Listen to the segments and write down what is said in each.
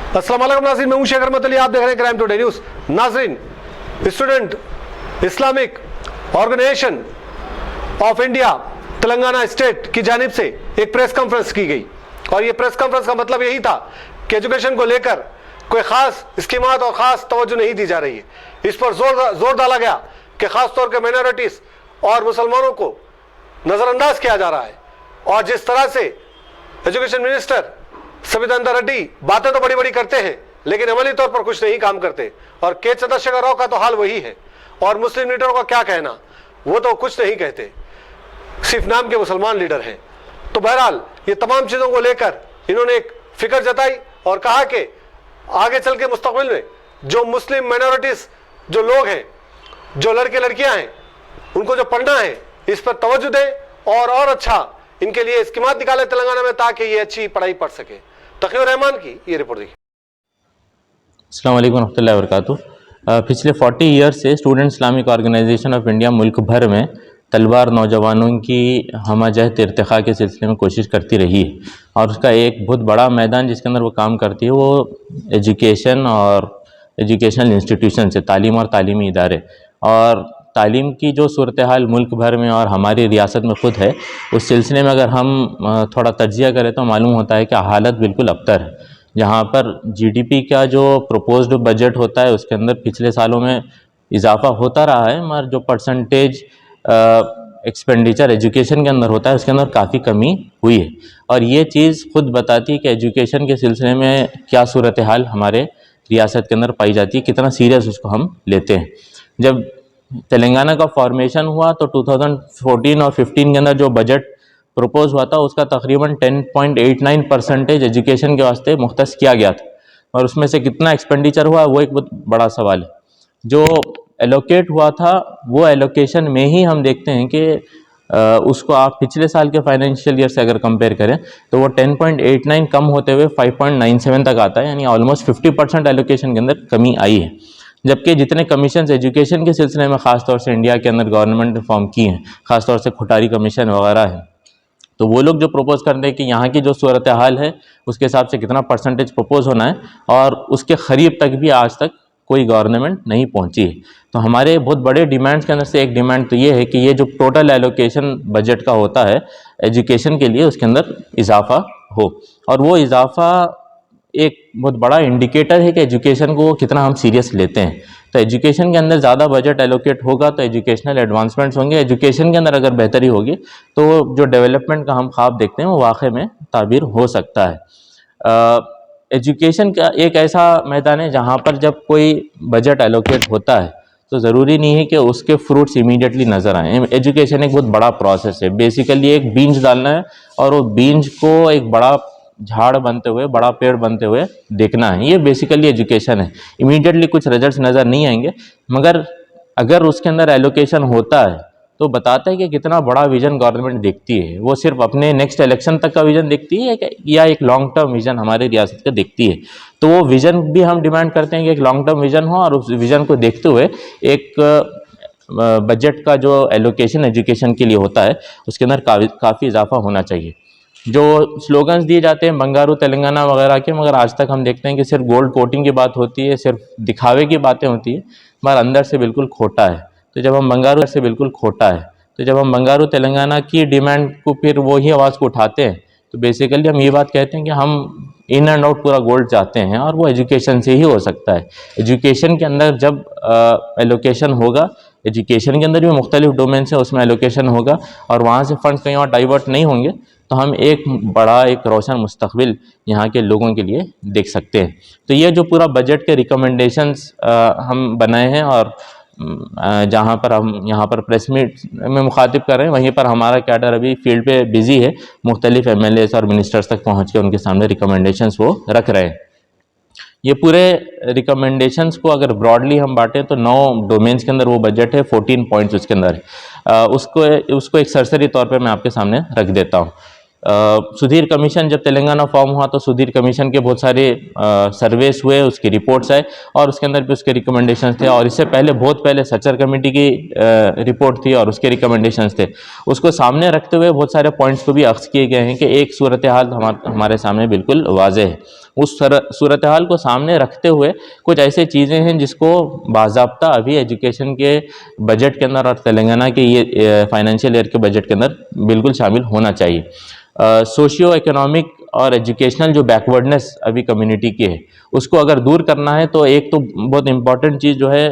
अस्सलाम वालेकुम नाज़रीन, मैं हूं शेख अहमद अली, आप देख रहे हैं क्राइम टुडे न्यूज़। नाज़रीन, Student Islamic Organisation of India Telangana state की जानिब से एक प्रेस कॉन्फ्रेंस की गई और ये प्रेस कॉन्फ्रेंस का मतलब यही था कि एजुकेशन को लेकर कोई खास स्कीमात और खास तवज्जो नहीं दी जा रही है। इस पर जोर डाला गया कि खास तौर पर माइनॉरिटीज और मुसलमानों को नजरअंदाज किया जा रहा है और जिस तरह से एजुकेशन मिनिस्टर सविता रेड्डी बातें तो बड़ी बड़ी करते हैं लेकिन अमली तौर पर कुछ नहीं काम करते और के चंद्रशेखर राव का तो हाल वही है और मुस्लिम लीडरों का क्या कहना, वो तो कुछ नहीं कहते, सिर्फ नाम के मुसलमान लीडर हैं। तो बहरहाल ये तमाम चीज़ों को लेकर इन्होंने एक फिक्र जताई और कहा कि आगे चल के मुस्तकबिल में जो मुस्लिम माइनॉरिटीज जो लोग हैं, जो लड़के लड़कियां हैं, उनको जो पढ़ना है इस पर तवज्जो दें और अच्छा इनके लिए स्कीमात निकाले तेलंगाना में ताकि ये अच्छी पढ़ाई पढ़ सके। तकीयुर रहमान की ये रिपोर्ट देखिए। अस्सलाम वालेकुम रहमतुल्लाहि व बरकातुहू। पिछले 40 ईयर्स से Student Islamic Organisation of India मुल्क भर में तलवार नौजवानों की हमजहत इर्तिखा के सिलसिले में कोशिश करती रही है और उसका एक बहुत बड़ा मैदान जिसके अंदर वो काम करती है वो एजुकेशन और एजुकेशनल इंस्टीट्यूशन से तालीम और तालीमी इदारे और तालीम की जो सूरत हाल मुल्क भर में और हमारी रियासत में ख़ुद है, उस सिलसिले में अगर हम थोड़ा तज्जिया करें तो मालूम होता है कि हालत बिल्कुल अबतर है। जहाँ पर जीडीपी का जो प्रपोज्ड बजट होता है उसके अंदर पिछले सालों में इजाफा होता रहा है, मगर जो परसेंटेज एक्सपेंडिचर एजुकेशन के अंदर होता है उसके अंदर काफ़ी कमी हुई है और ये चीज़ खुद बताती है कि एजुकेशन के सिलसिले में क्या सूरत हाल हमारे रियासत के अंदर पाई जाती है, कितना सीरियस उसको हम लेते हैं। जब तेलंगाना का फॉर्मेशन हुआ तो 2014 और 15 के अंदर जो बजट प्रपोज हुआ था उसका तकरीबन 10.89% एजुकेशन के वास्ते मुख्तस किया गया था और उसमें से कितना एक्सपेंडिचर हुआ वो एक बहुत बड़ा सवाल है। जो एलोकेट हुआ था वो एलोकेशन में ही हम देखते हैं कि उसको आप पिछले साल के फाइनेंशियल ईयर से अगर कंपेयर करें तो वो 10.89 कम होते हुए 5.97 तक आता है, यानी ऑलमोस्ट 50% एलोकेशन के अंदर कमी आई है। जबकि जितने कमीशन एजुकेशन के सिलसिले में ख़ासतौर से इंडिया के अंदर गवर्नमेंट ने फॉर्म की हैं, ख़ासतौर से खुटारी कमीशन वगैरह है, तो वो लोग जो प्रपोज करते हैं कि यहाँ की जो सूरत हाल है उसके हिसाब से कितना परसेंटेज प्रपोज होना है और उसके करीब तक भी आज तक कोई गवर्नमेंट नहीं पहुँची है। तो हमारे बहुत बड़े डिमांड्स के अंदर से एक डिमांड तो ये है कि ये जो टोटल एलोकेशन बजट का होता है एजुकेशन के लिए उसके अंदर इजाफा हो और वो इजाफा एक बहुत बड़ा इंडिकेटर है कि एजुकेशन को कितना हम सीरियस लेते हैं। तो एजुकेशन के अंदर ज़्यादा बजट एलोकेट होगा तो एजुकेशनल एडवांसमेंट्स होंगे, एजुकेशन के अंदर अगर बेहतरी होगी तो जो डेवलपमेंट का हम ख्वाब देखते हैं वो वाकई में ताबीर हो सकता है। एजुकेशन का एक ऐसा मैदान है जहाँ पर जब कोई बजट एलोकेट होता है तो ज़रूरी नहीं है कि उसके फ्रूट्स इमीडिएटली नज़र आएँ। एजुकेशन एक बहुत बड़ा प्रोसेस है, बेसिकली एक बीज डालना है और वो बीज को एक बड़ा झाड़ बनते हुए, बड़ा पेड़ बनते हुए देखना है। ये बेसिकली एजुकेशन है। इमीडिएटली कुछ रिजल्ट्स नज़र नहीं आएंगे, मगर अगर उसके अंदर एलोकेशन होता है तो बताता है कि कितना बड़ा विजन गवर्नमेंट देखती है। वो सिर्फ अपने नेक्स्ट इलेक्शन तक का विजन देखती है या एक लॉन्ग टर्म विजन हमारे रियासत का देखती है। तो वो विजन भी हम डिमांड करते हैं कि एक लॉन्ग टर्म विजन हो और उस विजन को देखते हुए एक बजट का जो एलोकेशन एजुकेशन के लिए होता है उसके अंदर काफ़ी इजाफा होना चाहिए। जो स्लोगन्स दिए जाते हैं बंगारू तेलंगाना वगैरह के, मगर आज तक हम देखते हैं कि सिर्फ गोल्ड कोटिंग की बात होती है, सिर्फ दिखावे की बातें होती है, मगर अंदर से बिल्कुल खोटा है। तो जब हम बंगारू तेलंगाना की डिमांड को फिर वही आवाज़ को उठाते हैं तो बेसिकली हम ये बात कहते हैं कि हम इन एंड आउट पूरा गोल्ड चाहते हैं और वो एजुकेशन से ही हो सकता है। एजुकेशन के अंदर जब एलोकेशन होगा, एजुकेशन के अंदर भी मुख्तलिफ डोमेन्स है उसमें एलोकेशन होगा और वहाँ से फंड्स कहीं और डाइवर्ट नहीं होंगे तो हम एक रोशन मुस्तकबिल यहाँ के लोगों के लिए देख सकते हैं। तो ये जो पूरा बजट के रिकमेंडेशंस हम बनाए हैं और जहाँ पर हम यहाँ पर प्रेस मीट में मुखातिब कर रहे हैं वहीं पर हमारा कैडर अभी फील्ड पे बिज़ी है, मुख्तलिफ MLAs और मिनिस्टर्स तक पहुँच के उनके सामने रिकमेंडेशंस वो रख रहे हैं। ये पूरे रिकमेंडेशंस को अगर ब्रॉडली हम बांटें तो 9 डोमेन्स के अंदर वो बजट है, 14 पॉइंट्स उसके अंदर है। उसको एक सरसरी तौर पे मैं आपके सामने रख देता हूँ। सुधीर कमीशन जब तेलंगाना फॉर्म हुआ तो सुधीर कमीशन के बहुत सारे सर्वेस हुए, उसकी रिपोर्ट्स आए और उसके अंदर भी उसके रिकमेंडेशंस थे और इससे पहले बहुत पहले सचर कमेटी की रिपोर्ट थी और उसके रिकमेंडेशंस थे। उसको सामने रखते हुए बहुत सारे पॉइंट्स को भी अख्ज़ किए गए हैं कि एक सूरत हाल हमारे सामने बिल्कुल वाज़ेह है। उस सूरत हाल को सामने रखते हुए कुछ ऐसे चीज़ें हैं जिसको बाज़ाब्ता अभी एजुकेशन के बजट के अंदर और तेलंगाना के ये फाइनेंशियल ईयर के बजट के अंदर बिल्कुल शामिल होना चाहिए। सोशियो इकोनॉमिक और एजुकेशनल जो बैकवर्डनेस अभी कम्युनिटी की है उसको अगर दूर करना है तो एक तो बहुत इंपॉर्टेंट चीज़ जो है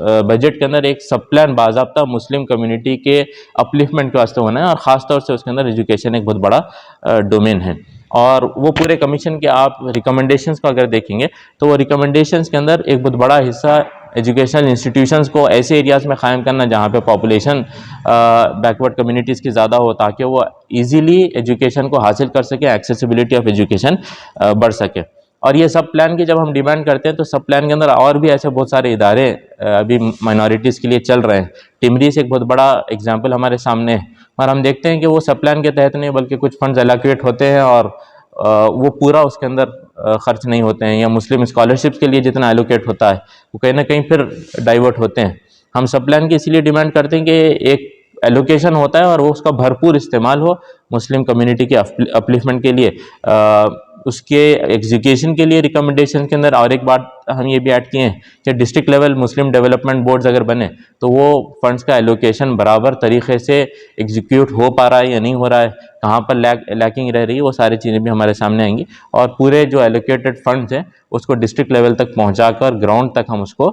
बजट के अंदर एक सब प्लान बाज़ाब्ता मुस्लिम कम्युनिटी के अपलिफ्टमेंट के वास्ते होना है, और ख़ास तौर से उसके अंदर एजुकेशन एक बहुत बड़ा डोमेन है। और वो पूरे कमीशन के आप रिकमेंडेशंस को अगर देखेंगे तो वो रिकमेंडेशंस के अंदर एक बहुत बड़ा हिस्सा एजुकेशनल इंस्टीट्यूशंस को ऐसे एरियाज़ में क़ायम करना जहाँ पे पॉपुलेशन बैकवर्ड कम्युनिटीज़ की ज़्यादा हो, ताकि वो इजीली एजुकेशन को हासिल कर सके, एक्सेसिबिलिटी ऑफ एजुकेशन बढ़ सके। और ये सब प्लान की जब हम डिमांड करते हैं तो सब प्लान के अंदर और भी ऐसे बहुत सारे इदारे अभी माइनॉरिटीज़ के लिए चल रहे हैं। टिमरीज एक बहुत बड़ा एग्जाम्पल हमारे सामने है, और हम देखते हैं कि वो सब प्लान के तहत नहीं बल्कि कुछ फंड्स एलोकेट होते हैं और वो पूरा उसके अंदर खर्च नहीं होते हैं, या मुस्लिम स्कॉलरशिप्स के लिए जितना एलोकेट होता है वो कहीं ना कहीं फिर डाइवर्ट होते हैं। हम सब प्लान की इसीलिए डिमांड करते हैं कि एक एलोकेशन होता है और वो उसका भरपूर इस्तेमाल हो मुस्लिम कम्युनिटी के अपलिफ्टमेंट के लिए, उसके एग्जीक्यूशन के लिए रिकमेंडेशन के अंदर। और एक बात हम ये भी ऐड किए हैं कि डिस्ट्रिक्ट लेवल मुस्लिम डेवलपमेंट बोर्ड्स अगर बने तो वो फंड्स का एलोकेशन बराबर तरीके से एग्जीक्यूट हो पा रहा है या नहीं हो रहा है, कहाँ पर लैकिंग रह रही है, वो सारी चीज़ें भी हमारे सामने आएंगी। और पूरे जो एलोकेटेड फंड्स हैं उसको डिस्ट्रिक्ट लेवल तक पहुँचाकर ग्राउंड तक हम उसको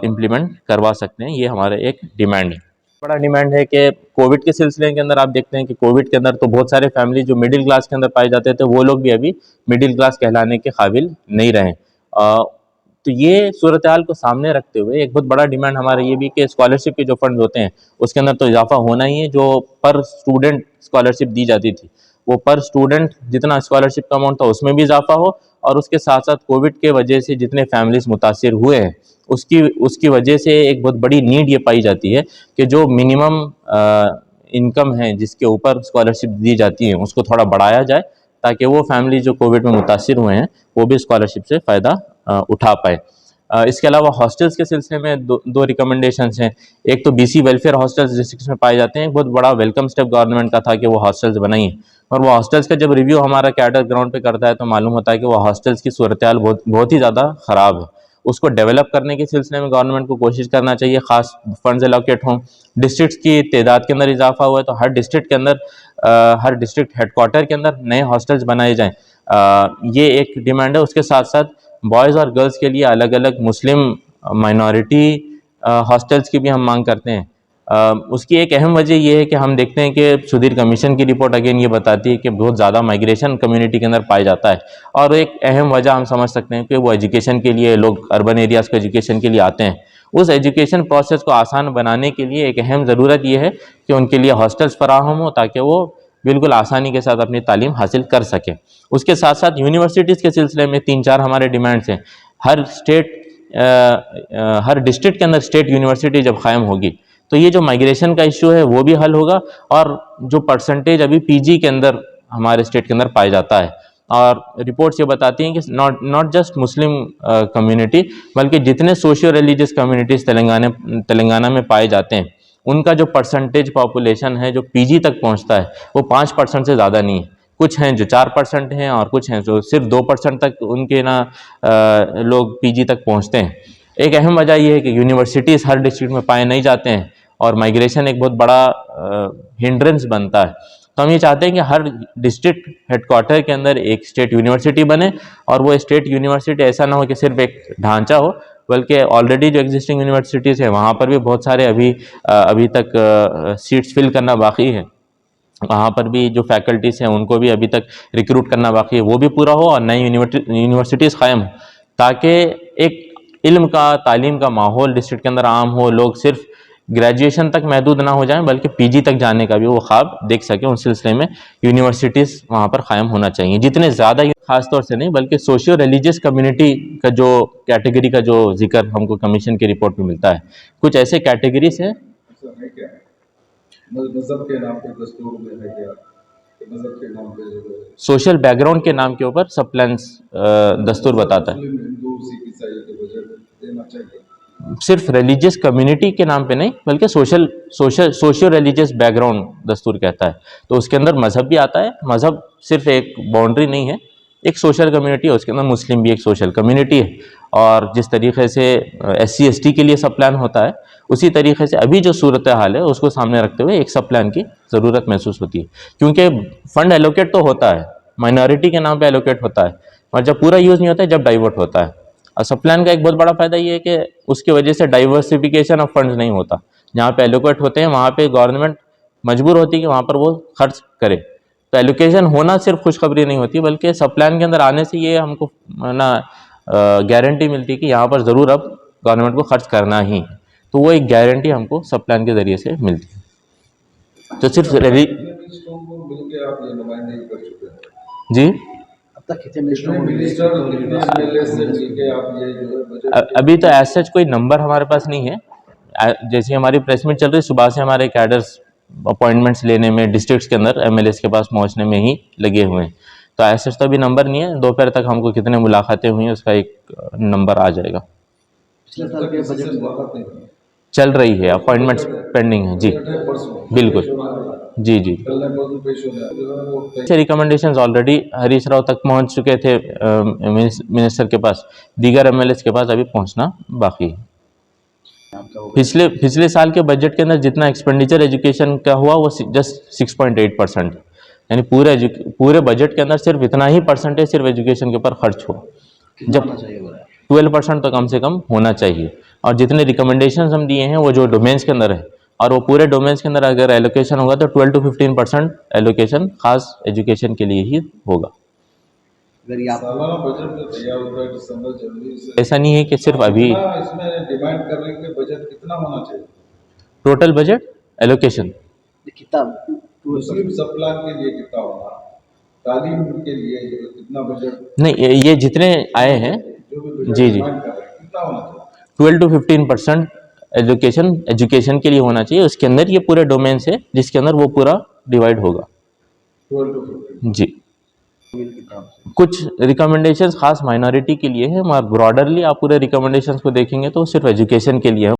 इम्प्लीमेंट करवा सकते हैं। ये हमारे एक डिमांड है। बड़ा डिमांड है कि कोविड के सिलसिले के अंदर आप देखते हैं कि कोविड के अंदर तो बहुत सारे फैमिली जो मिडिल क्लास के अंदर पाए जाते थे वो लोग भी अभी मिडिल क्लास कहलाने के काबिल नहीं रहे। तो ये सूरत हाल को सामने रखते हुए एक बहुत बड़ा डिमांड हमारा ये भी कि स्कॉलरशिप के जो फंड्स होते हैं उसके अंदर तो इजाफा होना ही है। जो पर स्टूडेंट स्कॉलरशिप दी जाती थी वो पर स्टूडेंट जितना स्कॉलरशिप का अमाउंट था उसमें भी इजाफा हो, और उसके साथ साथ कोविड के वजह से जितने फैमिलीज मुतासिर हुए हैं उसकी वजह से एक बहुत बड़ी नीड ये पाई जाती है कि जो मिनिमम इनकम है जिसके ऊपर स्कॉलरशिप दी जाती है उसको थोड़ा बढ़ाया जाए, ताकि वो फैमिली जो कोविड में मुतासिर हुए हैं वो भी स्कॉलरशिप से फ़ायदा उठा पाए। इसके अलावा हॉस्टल्स के सिलसिले में दो रिकमेंडेशंस हैं। एक तो बीसी वेलफेयर हॉस्टल्स डिस्ट्रिक्ट्स में पाए जाते हैं, एक बहुत बड़ा वेलकम स्टेप गवर्नमेंट का था कि वो हॉस्टल्स बनाई, और वो हॉस्टल्स का जब रिव्यू हमारा कैडर ग्राउंड पे करता है तो मालूम होता है कि वो हॉस्टल्स की सूरत हाल बहुत ही ज़्यादा ख़राब है। उसको डेवलप करने के सिलसिले में गवर्नमेंट को कोशिश करना चाहिए, खास फंड्स एलोकेट हों। डिस्ट्रिक्ट्स की तादाद के अंदर इजाफा हुआ है तो हर डिस्ट्रिक्ट के अंदर हर डिस्ट्रिक्ट हेडक्वार्टर के अंदर नए हॉस्टल्स बनाए जाएँ, ये एक डिमांड है। उसके साथ साथ बॉयज़ और गर्ल्स के लिए अलग अलग मुस्लिम माइनॉरिटी हॉस्टल्स की भी हम मांग करते हैं। उसकी एक अहम वजह यह है कि हम देखते हैं कि सुधीर कमीशन की रिपोर्ट अगेन ये बताती है कि बहुत ज़्यादा माइग्रेशन कम्युनिटी के अंदर पाया जाता है, और एक अहम वजह हम समझ सकते हैं कि वो एजुकेशन के लिए लोग अर्बन एरियाज़ को एजुकेशन के लिए आते हैं। उस एजुकेशन प्रोसेस को आसान बनाने के लिए एक अहम ज़रूरत यह है कि उनके लिए हॉस्टल्स फराहम हो ताकि वो बिल्कुल आसानी के साथ अपनी तालीम हासिल कर सकें। उसके साथ साथ यूनिवर्सिटीज़ के सिलसिले में 3-4 हमारे डिमांड्स हैं। हर डिस्ट्रिक्ट के अंदर स्टेट यूनिवर्सिटी जब कायम होगी तो ये जो माइग्रेशन का इशू है वो भी हल होगा, और जो परसेंटेज अभी पीजी के अंदर हमारे स्टेट के अंदर पाया जाता है, और रिपोर्ट्स ये बताती हैं कि नॉट जस्ट मुस्लिम कम्युनिटी बल्कि जितने सोशियो रिलीजियस कम्युनिटीज़ तेलंगाना में पाए जाते हैं उनका जो परसेंटेज पॉपुलेशन है जो पीजी तक पहुंचता है वो 5% से ज़्यादा नहीं है। कुछ हैं जो 4% हैं और कुछ हैं जो सिर्फ 2% तक उनके लोग पीजी तक पहुंचते हैं। एक अहम वजह यह है कि यूनिवर्सिटीज़ हर डिस्ट्रिक्ट में पाए नहीं जाते हैं और माइग्रेशन एक बहुत बड़ा हिंड्रेंस बनता है। तो हम ये चाहते हैं कि हर डिस्ट्रिक्ट हेडक्वार्टर के अंदर एक स्टेट यूनिवर्सिटी बने, और वो स्टेट यूनिवर्सिटी ऐसा ना हो कि सिर्फ एक ढांचा हो, बल्कि ऑलरेडी जो एग्जिस्टिंग यूनिवर्सिटीज़ हैं वहाँ पर भी बहुत सारे अभी तक सीट्स फिल करना बाकी है। वहाँ पर भी जो फैकल्टीज़ हैं उनको भी अभी तक रिक्रूट करना बाकी है, वो भी पूरा हो और नई यूनिवर्सिटीज़ कायम हो, ताकि एक इल्म का तालीम का माहौल डिस्ट्रिक्ट के अंदर आम हो, लोग सिर्फ ग्रेजुएशन तक महदूद ना हो जाएं बल्कि पीजी तक जाने का भी वो ख्वाब देख सकें। उस सिलसिले में यूनिवर्सिटीज़ वहाँ पर कायम होना चाहिए। जितने ज़्यादा खास तौर से नहीं बल्कि सोशियो रिलीजियस कम्युनिटी का जो कैटेगरी का जो जिक्र हमको कमीशन की रिपोर्ट में मिलता है, कुछ ऐसे कैटेगरीज हैं मज़हब के नाम पे दस्तूर में है क्या, मज़हब के नाम पे जो सोशल बैकग्राउंड के नाम के ऊपर सब प्लान्स दस्तूर बताता है। हिंदू सिख ईसाई के बजट देना चाहिए, सिर्फ रिलीजियस कम्युनिटी के नाम पे नहीं बल्कि सोशियो रिलीजियस बैकग्राउंड दस्तूर कहता है। तो उसके अंदर मज़हब भी आता है। मज़हब सिर्फ एक बाउंड्री नहीं है, एक सोशल कम्युनिटी है, उसके अंदर मुस्लिम भी एक सोशल कम्युनिटी है। और जिस तरीके से SC ST के लिए सब प्लान होता है, उसी तरीके से अभी जो सूरत हाल है उसको सामने रखते हुए एक सब प्लान की ज़रूरत महसूस होती है, क्योंकि फंड एलोकेट तो होता है, माइनॉरिटी के नाम पे एलोकेट होता है, और जब पूरा यूज़ नहीं होता है, जब डाइवर्ट होता है। और सब प्लान का एक बहुत बड़ा फायदा ये है कि उसकी वजह से डाइवर्सिफिकेशन ऑफ फंड्स नहीं होता। जहाँ पे एलोकेट होते हैं वहाँ पे गवर्नमेंट मजबूर होती है कि वहाँ पर वो खर्च करे। तो एलोकेशन होना सिर्फ खुशखबरी नहीं होती, बल्कि सब प्लान के अंदर आने से ये हमको ना गारंटी मिलती है कि यहाँ पर ज़रूर अब गवर्नमेंट को खर्च करना ही है। तो वो एक गारंटी हमको सब प्लान के ज़रिए से मिलती है। तो सिर्फ मिनिस्टरों को मिलकर आप ये नुमाइंदगी कर चुके हैं जी, अब तक कितने मिनिस्टरों को मिनिस्टर कितने MLA से मिलकर आप ये जो बजट अभी तो एज सच कोई नंबर हमारे पास नहीं है। जैसे हमारी प्रेस मीट चल रही है, सुबह से हमारे कैडर्स अपॉइंटमेंट्स लेने में डिस्ट्रिक्ट्स के अंदर MLAs के पास पहुंचने में ही लगे हुए हैं। तो एज सच तो अभी नंबर नहीं है। दोपहर तक हमको कितने मुलाकातें हुई हैं उसका एक नंबर आ जाएगा। पिछले साल के बजट से मुलाकात नहीं हुई। चल रही है, अपॉइंटमेंट्स पेंडिंग है जी, बजट है परसों बिल्कुल जी जी। कल ने परसों पेश होना है जो है वो तय से रिकमेंडेशंस ऑलरेडी हरीश राव तक पहुंच चुके थे मिनिस्टर के पास, दीगर MLAs के पास अभी पहुंचना बाकी है। आपका वो पिछले साल के बजट के अंदर जितना एक्सपेंडिचर एजुकेशन का हुआ वो जस्ट 6.8%, यानी पूरे बजट के अंदर सिर्फ इतना ही परसेंटेज सिर्फ एजुकेशन के ऊपर खर्च हुआ, कितना जब होना चाहिए वो है? 12% तो कम से कम होना चाहिए। और जितने रिकमेंडेशंस हम दिए हैं वो जो डोमेन्स के अंदर है, और वो पूरे डोमेन्स के अंदर अगर एलोकेशन होगा तो 12 to 15% एलोकेशन खास एजुकेशन के लिए ही होगा। अगर ये आप सालाना बजट जो तैयार होता है दिसंबर जनवरी से ऐसा नहीं है कि सिर्फ अभी कितना इसमें डिमांड कर रहे हैं कि बजट कितना होना चाहिए टोटल बजट एलोकेशन कितना मुस्लिम सब प्लान के लिए कितना होगा, तालीम के लिए कितना बजट, नहीं, ये जितने आए हैं जो भी बजट जी जी डिमांड कर रहे हैं कितना होना चाहिए 12 to 15% एजुकेशन के लिए होना चाहिए। उसके अंदर ये पूरे डोमेन्स है जिसके अंदर वो पूरा डिवाइड होगा 12 to 15। जी। कुछ रिकमेंडेशंस खास माइनॉरिटी के लिए है, मगर ब्रॉडरली आप पूरे रिकमेंडेशंस को देखेंगे तो सिर्फ एजुकेशन के लिए है।